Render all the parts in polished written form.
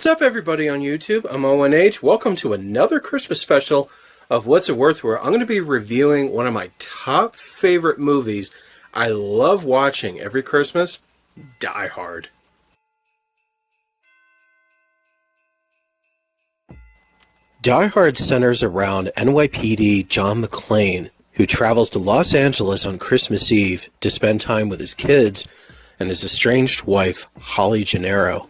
What's up, everybody on YouTube? I'm ONH. Welcome to another Christmas special of What's It Worth, where I'm going to be reviewing one of my top favorite movies I love watching every Christmas, Die Hard. Die Hard centers around NYPD John McClane, who travels to Los Angeles on Christmas Eve to spend time with his kids and his estranged wife, Holly Gennaro.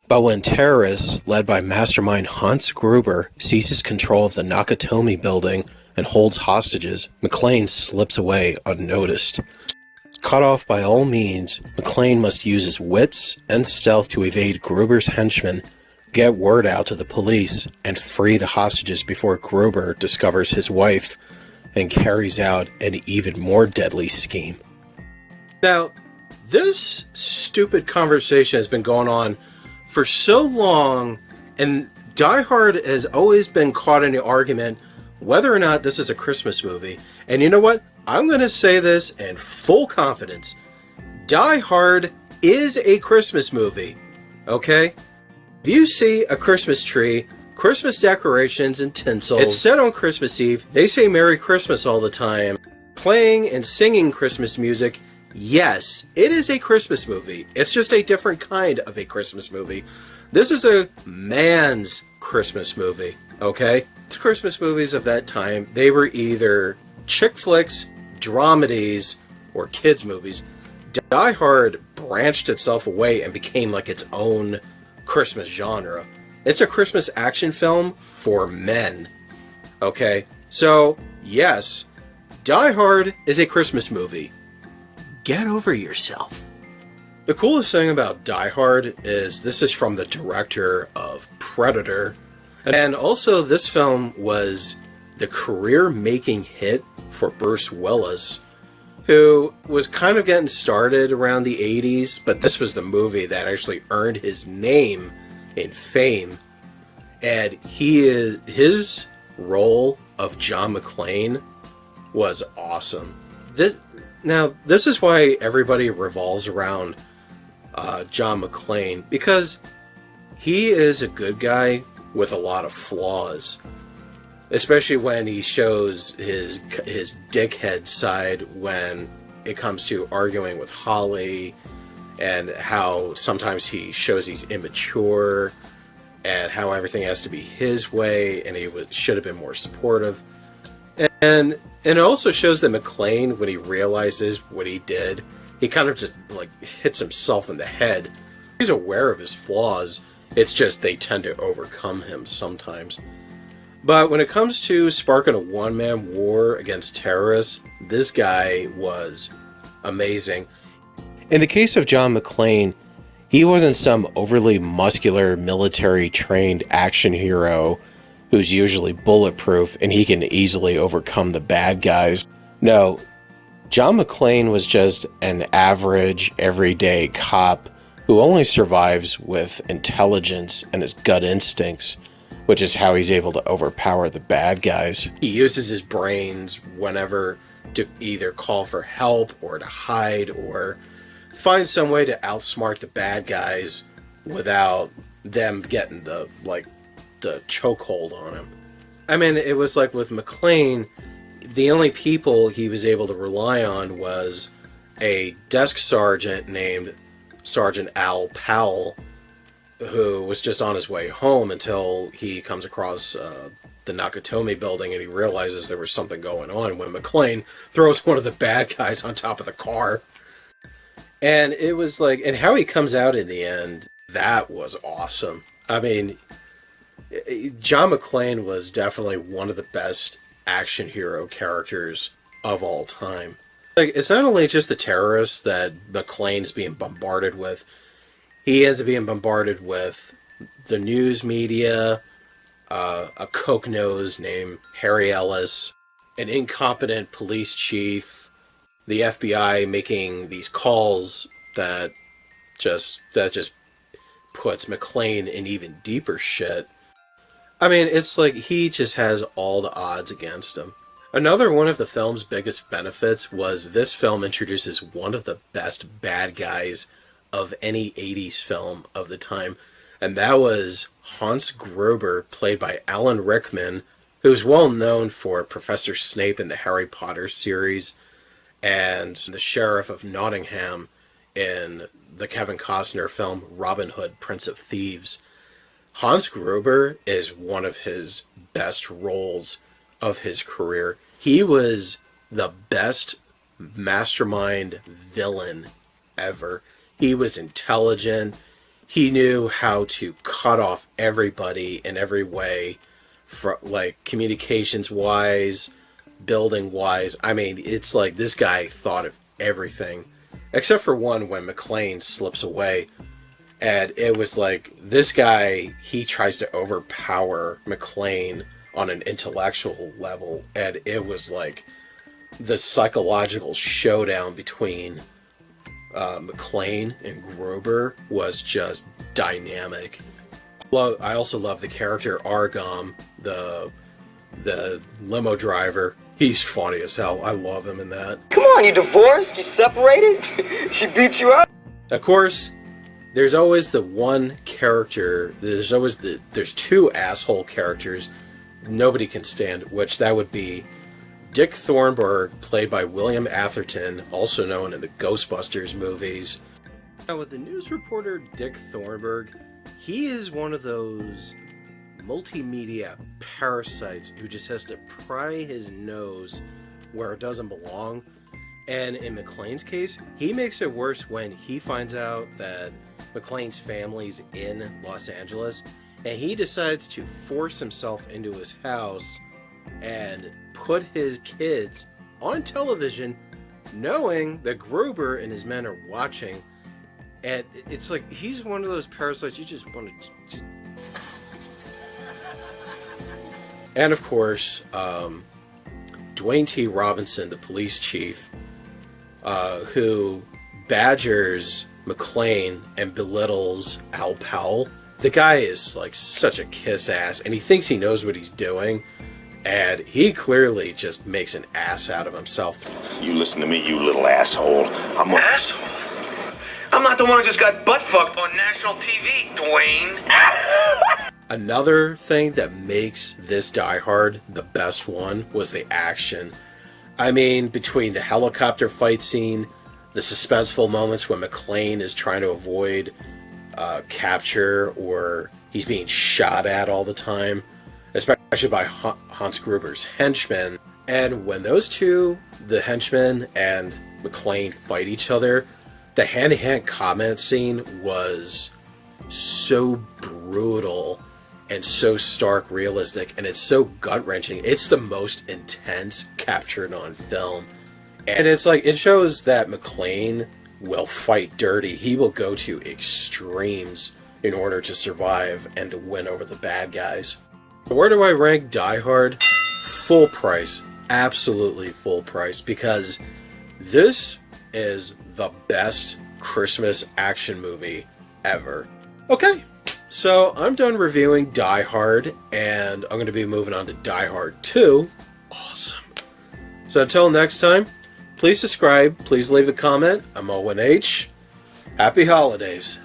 But when terrorists, led by mastermind Hans Gruber, seizes control of the Nakatomi building and holds hostages, McClane slips away unnoticed. Cut off by all means, McClane must use his wits and stealth to evade Gruber's henchmen, get word out to the police, and free the hostages before Gruber discovers his wife and carries out an even more deadly scheme. Now, this stupid conversation has been going on for so long, and Die Hard has always been caught in the argument whether or not this is a Christmas movie. And you know what? I'm going to say this in full confidence. Die Hard is a Christmas movie, okay? If you see a Christmas tree, Christmas decorations and tinsel, it's set on Christmas Eve, they say Merry Christmas all the time, playing and singing Christmas music, yes, it is a Christmas movie. It's just a different kind of a Christmas movie. This is a man's Christmas movie, okay? Christmas movies of that time, they were either chick flicks, dramedies, or kids movies. Die Hard branched itself away and became like its own Christmas genre. It's a Christmas action film for men, okay? So, yes, Die Hard is a Christmas movie. Get over yourself. The coolest thing about Die Hard is this is from the director of Predator. And also this film was the career-making hit for Bruce Willis, who was kind of getting started around the 80s, but this was the movie that actually earned his name and fame. And his role of John McClane was awesome. This is why everybody revolves around John McClane, because he is a good guy with a lot of flaws, especially when he shows his dickhead side when it comes to arguing with Holly, and how sometimes he shows he's immature, and how everything has to be his way, and he should have been more supportive. And it also shows that McClane, when he realizes what he did, he kind of just like hits himself in the head. He's aware of his flaws. It's just they tend to overcome him sometimes. But when it comes to sparking a one-man war against terrorists, this guy was amazing. In the case of John McClane, he wasn't some overly muscular, military-trained action hero who's usually bulletproof and he can easily overcome the bad guys. No, John McClane was just an average, everyday cop who only survives with intelligence and his gut instincts, which is how he's able to overpower the bad guys. He uses his brains whenever to either call for help or to hide or find some way to outsmart the bad guys without them getting the chokehold on him. I mean, it was like with McClane, the only people he was able to rely on was a desk sergeant named Sergeant Al Powell, who was just on his way home until he comes across the Nakatomi building and he realizes there was something going on when McClane throws one of the bad guys on top of the car. And it was like, and how he comes out in the end, that was awesome. I mean, John McClane was definitely one of the best action hero characters of all time. Like, it's not only just the terrorists that McClane is being bombarded with. He ends up being bombarded with the news media, a coke nose named Harry Ellis, an incompetent police chief, the FBI making these calls that just puts McClane in even deeper shit. I mean, it's like he just has all the odds against him. Another one of the film's biggest benefits was this film introduces one of the best bad guys of any 80s film of the time. and that was Hans Gruber, played by Alan Rickman, who's well known for Professor Snape in the Harry Potter series and the Sheriff of Nottingham in the Kevin Costner film Robin Hood, Prince of Thieves. Hans Gruber is one of his best roles of his career. He was the best mastermind villain ever. He was intelligent. He knew how to cut off everybody in every way, like communications wise, building wise. I mean, it's like this guy thought of everything, except for one when McClane slips away. And it was like, this guy, he tries to overpower McClane on an intellectual level. And it was like the psychological showdown between McClane and Gruber was just dynamic. Well, I also love the character Argom, the limo driver. He's funny as hell. I love him in that. Come on, you divorced? You separated? She beat you up? Of course, there's always the one character. There's two asshole characters nobody can stand, which that would be Dick Thornburg, played by William Atherton, also known in the Ghostbusters movies. Now, with the news reporter Dick Thornburg, he is one of those multimedia parasites who just has to pry his nose where it doesn't belong. And in McClane's case, he makes it worse when he finds out that McClane's family's in Los Angeles, and he decides to force himself into his house and put his kids on television, knowing that Gruber and his men are watching. And it's like, he's one of those parasites you just want to just... And of course, Dwayne T. Robinson, the police chief, who badgers McClane and belittles Al Powell. The guy is like such a kiss ass, and he thinks he knows what he's doing, and he clearly just makes an ass out of himself. You listen to me, you little asshole. I'm a Asshole? I'm not the one who just got butt fucked on national TV, Dwayne. Another thing that makes this Die Hard the best one was the action. I mean, between the helicopter fight scene, the suspenseful moments when McClane is trying to avoid capture, or he's being shot at all the time, especially by Hans Gruber's henchmen. And when those two, the henchmen and McClane, fight each other, the hand-to-hand combat scene was so brutal and so stark realistic, and it's so gut-wrenching. It's the most intense captured on film. And it's like, it shows that McClane will fight dirty. He will go to extremes in order to survive and to win over the bad guys. Where do I rank Die Hard? Full price. Absolutely full price, because this is the best Christmas action movie ever. Okay, so I'm done reviewing Die Hard, and I'm going to be moving on to Die Hard 2. Awesome. So until next time, please subscribe, please leave a comment. I'm Owen H. Happy holidays.